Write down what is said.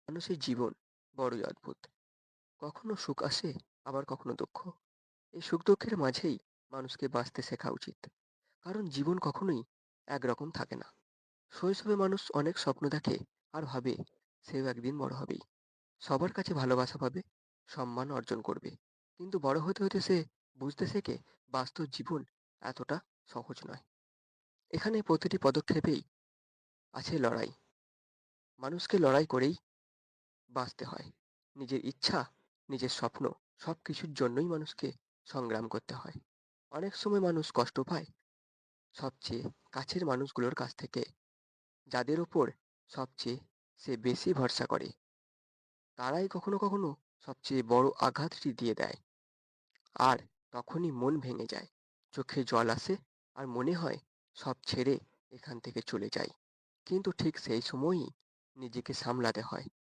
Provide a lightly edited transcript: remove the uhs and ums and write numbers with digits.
মানুষের জীবন বড়ই অদ্ভুত। কখনো সুখ আসে, আবার কখনো দুঃখ। এই সুখ দুঃখের মাঝেই মানুষকে বাঁচতে শেখা উচিত। কারণ জীবন কখনোই একরকম থাকে না। শৈশবে মানুষ অনেক স্বপ্ন দেখে আর ভাবে সেও একদিন বড় হবেই। সবার কাছে ভালোবাসা পাবে, সম্মান অর্জন করবে। কিন্তু বড় হতে হতে সে বুঝতে শেখে বাস্তব জীবন এতটা সহজ নয়। এখানে প্রতিটি পদক্ষেপেই আছে লড়াই। মানুষকে লড়াই করেই বাঁচতে হয়। নিজের ইচ্ছা, নিজের স্বপ্ন সবকিছুর জন্যই মানুষকে সংগ্রাম করতে হয়। অনেক সময় মানুষ কষ্ট পায় সবচেয়ে কাছের মানুষগুলোর কাছ থেকে, যাদের ওপর সবচেয়ে সে বেশি ভরসা করে। তারাই কখনো কখনো সবচেয়ে বড় আঘাতটি দিয়ে দেয়। আর তখনই মন ভেঙে যায়, চোখে জল আসে, আর মনে হয় সব ছেড়ে এখান থেকে চলে যাই। কিন্তু ঠিক সেই সময়ই নিজেকে সামলাতে হয়।